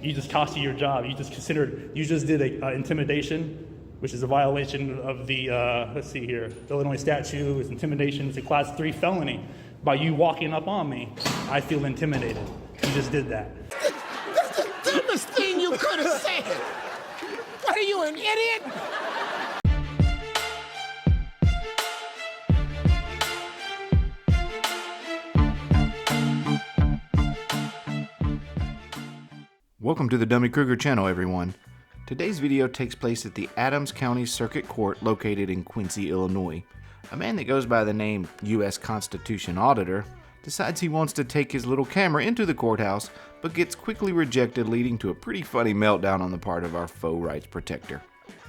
you just cost you your job. You just did a intimidation, which is a violation of the, let's see here, the Illinois statute. It's intimidation. It's a class 3 felony. By you walking up on me, I feel intimidated. You just did that. That's the dumbest thing you could have said. What are you, an idiot? Welcome to the Dummy Kruger channel, everyone. Today's video takes place at the Adams County Circuit Court located in Quincy, Illinois. A man that goes by the name U.S. Constitution Auditor decides he wants to take his little camera into the courthouse, but gets quickly rejected, leading to a pretty funny meltdown on the part of our faux rights protector.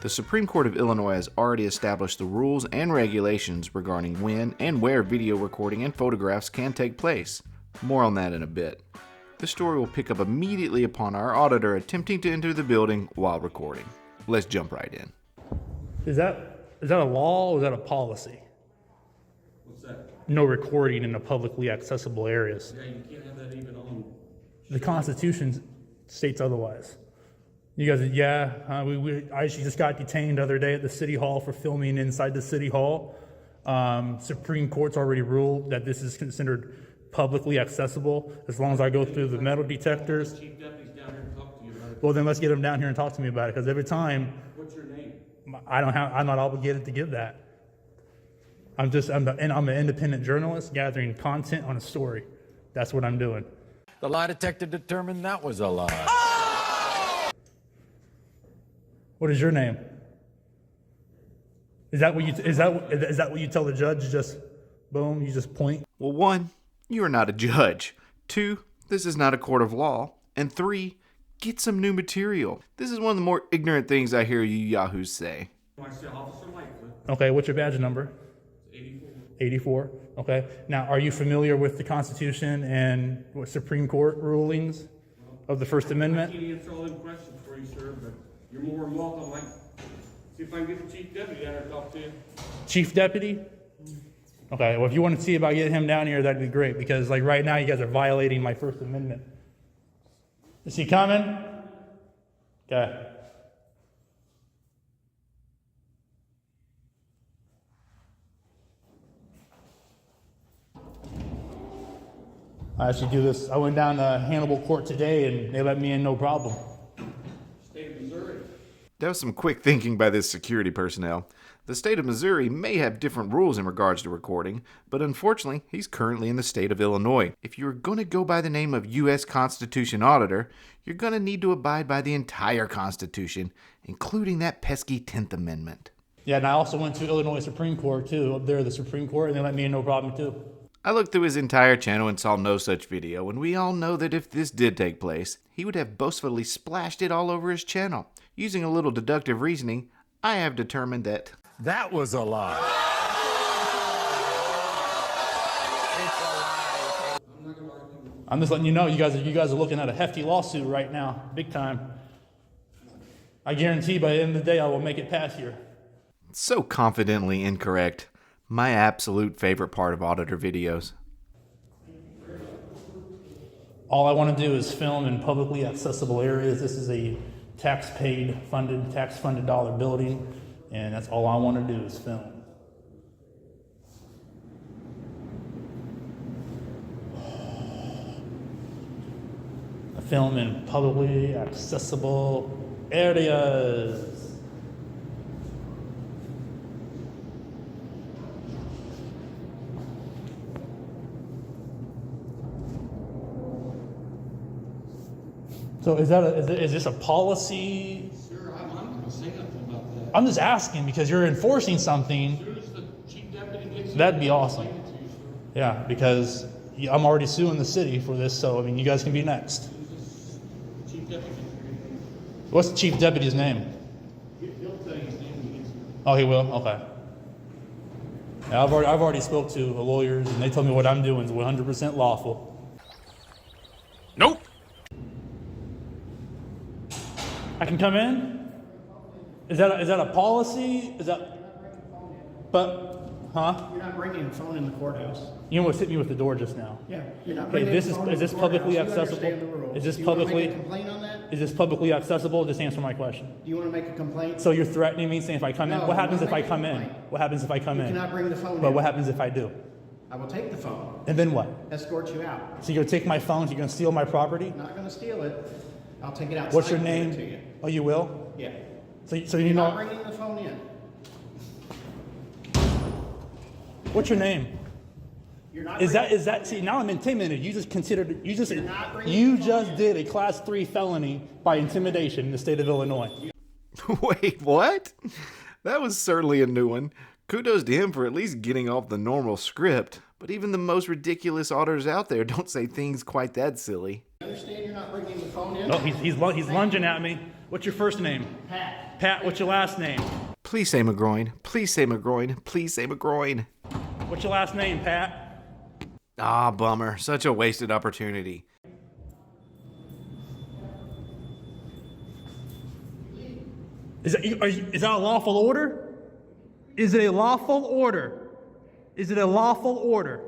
The Supreme Court of Illinois has already established the rules and regulations regarding when and where video recording and photographs can take place. More on that in a bit. The story will pick up immediately upon our auditor attempting to enter the building while recording. Let's jump right in. Is that a law or is that a policy? What's that? No recording in the publicly accessible areas. Yeah, you can't have that even on. The Constitution states otherwise. You guys, I actually just got detained the other day at the City Hall for filming inside the City Hall. Supreme Court's already ruled that this is considered publicly accessible as long as I go through the metal detectors. Chief Deputy's down here to talk to you about it. Well, then let's get him down here and talk to me about it, because every time What's your name? I'm not obligated to give that. I'm an independent journalist gathering content on a story. That's what I'm doing. The lie detector determined that was a lie. What is your name? Is that what you tell the judge? Just boom, you just point? Well, 1, you are not a judge. 2, this is not a court of law. And 3, get some new material. This is one of the more ignorant things I hear you yahoos say. I say Officer Lightfoot. Okay, what's your badge number? 84. 84. Okay. Now, are you familiar with the Constitution and what Supreme Court rulings of the First Amendment? I can't answer all them questions for you, sir, but you're more than welcome. See if I can get the Chief Deputy down here to talk to you. Chief Deputy? Okay, well, if you want to see about getting him down here, that'd be great, because like right now you guys are violating my First Amendment. Is he coming? Okay. I actually do this. I went down to Hannibal Court today and they let me in no problem. State of Missouri. That was some quick thinking by this security personnel. The state of Missouri may have different rules in regards to recording, but unfortunately, he's currently in the state of Illinois. If you're going to go by the name of U.S. Constitution Auditor, you're going to need to abide by the entire Constitution, including that pesky 10th Amendment. Yeah, and I also went to Illinois Supreme Court too, up there, the Supreme Court, and they let me in no problem too. I looked through his entire channel and saw no such video, and we all know that if this did take place, he would have boastfully splashed it all over his channel. Using a little deductive reasoning, I have determined that That was a lie. I'm just letting you know, you guys are looking at a hefty lawsuit right now, big time. I guarantee by the end of the day I will make it past here. so confidently incorrect. My absolute favorite part of auditor videos. All I want to do is film in publicly accessible areas. This is a tax-funded dollar building, and that's all I want to do is film. I film in publicly accessible areas. So is this a policy? Sir, I'm going to say nothing about that. I'm just asking because you're enforcing something. As soon as the Chief Deputy gets here, That'd be I'll awesome. explain it to you, sir. Yeah, because I'm already suing the city for this, so I mean, you guys can be next. Chief Deputy gets here. What's the chief deputy's name? He'll tell you his name when he gets here. Oh, he will? Okay. Yeah, I've already spoke to the lawyers, and they told me what I'm doing is 100% lawful. Nope. I can come in? Is that a policy? Is that? But, huh? You're not bringing a phone in the courthouse. You almost hit me with the door just now. Yeah, you're not Okay, bringing a this phone in is the this publicly courthouse. You accessible? understand the rules. Is this Do you wanna publicly? make a complaint on that? Is this publicly accessible? Just answer my question. Do you want to make a complaint? So you're threatening me, saying if I come in, No, what happens I'm if I not come making a in? complaint. What happens if I come You in? cannot bring the phone But in. what happens if I do? I will take the phone. And then what? Escort you out. So you're gonna take my phone, so you're gonna steal my property? I'm not going to steal it. I'll take it outside. What's your and give name? it to you. Oh, you will? Yeah. So you You're not know, bringing the phone in. what's your name? You're not. Is that, see, now I'm intimidated. You just not bringing you the phone just in. did a class 3 felony by intimidation in the state of Illinois. Wait, what? That was certainly a new one. Kudos to him for at least getting off the normal script. But even the most ridiculous auditors out there don't say things quite that silly. You understand you're not bringing the phone in? Oh, he's lunging at me. What's your first name? Pat. Pat, what's your last name? Please say McGroin. Please say McGroin. Please say McGroin. What's your last name, Pat? Ah, bummer. Such a wasted opportunity. Is that a lawful order? Is it a lawful order? Is it a lawful order?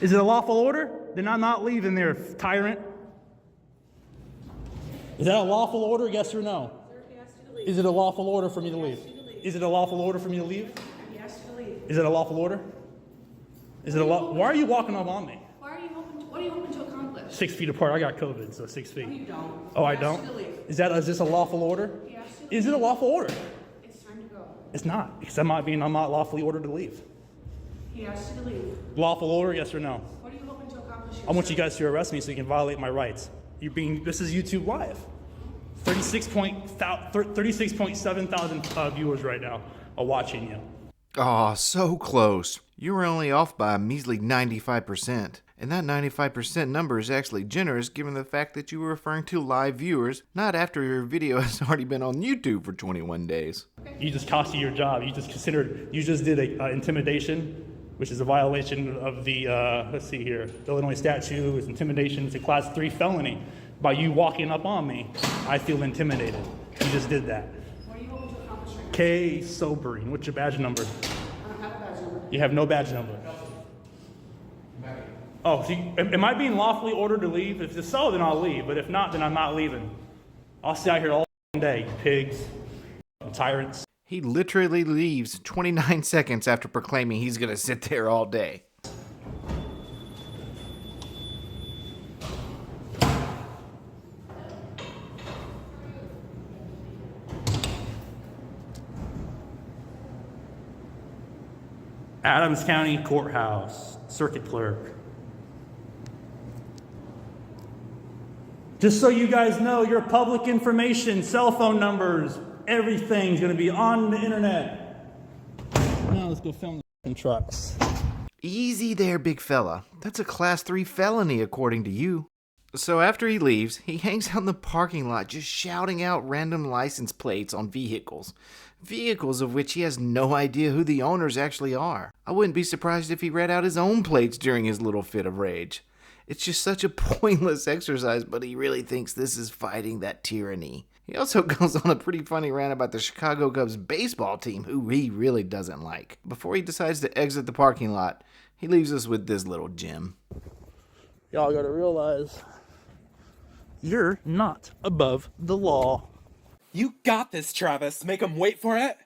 Is it a lawful order? Then I'm not leaving there, tyrant. Is that a lawful order, yes or no? Is it a lawful order for me to leave? Is it a lawful order for me to leave? Yes, to leave. Is it a lawful order? Is it a law? Why are you walking up on me? What are you hoping to accomplish? 6 feet apart. I got COVID, so 6 feet. No, you don't. Oh, I He asked you to don't? leave. Is this a lawful order? He asked you to Is it a leave. lawful order? It's time to go. It's not, because I'm not lawfully ordered to leave. He asked you to leave. Lawful order, yes or no? What are you hoping to accomplish? I want you guys to arrest me so you can violate my rights. This is YouTube Live. 36.7 thousand viewers right now are watching you. Aw, so close. You were only off by a measly 95%. And that 95% number is actually generous given the fact that you were referring to live viewers, not after your video has already been on YouTube for 21 days. You just cost you your job. You just did a intimidation, which is a violation of the, let's see here, Illinois statute. It's intimidation. It's a class 3 felony. By you walking up on me, I feel intimidated. You just did that. What are you hoping to accomplish right now? K. Sobering. What's your badge number? I don't have a badge number. You have no badge number. Oh, so am I being lawfully ordered to leave? If it's so, then I'll leave. But if not, then I'm not leaving. I'll stay out here all day, pigs, tyrants. He literally leaves 29 seconds after proclaiming he's gonna sit there all day. Adams County Courthouse, circuit clerk. Just so you guys know, your public information, cell phone numbers, everything's gonna be on the internet. Now let's go film the trucks. Easy there, big fella. That's a class 3 felony according to you. So after he leaves, he hangs out in the parking lot just shouting out random license plates on vehicles. Vehicles of which he has no idea who the owners actually are. I wouldn't be surprised if he read out his own plates during his little fit of rage. It's just such a pointless exercise, but he really thinks this is fighting that tyranny. He also goes on a pretty funny rant about the Chicago Cubs baseball team, who he really doesn't like. Before he decides to exit the parking lot, he leaves us with this little gem. Y'all gotta realize, you're not above the law. You got this, Travis. Make him wait for it.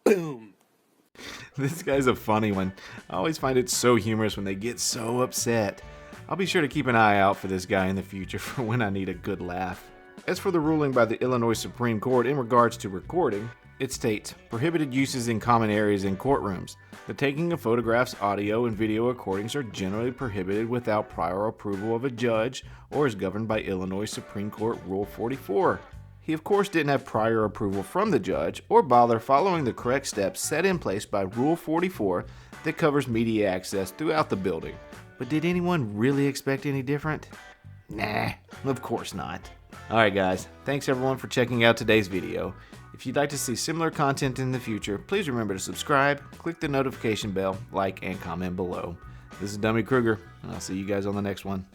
Boom. This guy's a funny one. I always find it so humorous when they get so upset. I'll be sure to keep an eye out for this guy in the future for when I need a good laugh. As for the ruling by the Illinois Supreme Court in regards to recording, it states, prohibited uses in common areas in courtrooms. The taking of photographs, audio, and video recordings are generally prohibited without prior approval of a judge or is governed by Illinois Supreme Court Rule 44. He of course didn't have prior approval from the judge or bother following the correct steps set in place by Rule 44 that covers media access throughout the building. But did anyone really expect any different? Nah, of course not. Alright guys, thanks everyone for checking out today's video. If you'd like to see similar content in the future, please remember to subscribe, click the notification bell, like, and comment below. This is Dummy Kruger, and I'll see you guys on the next one.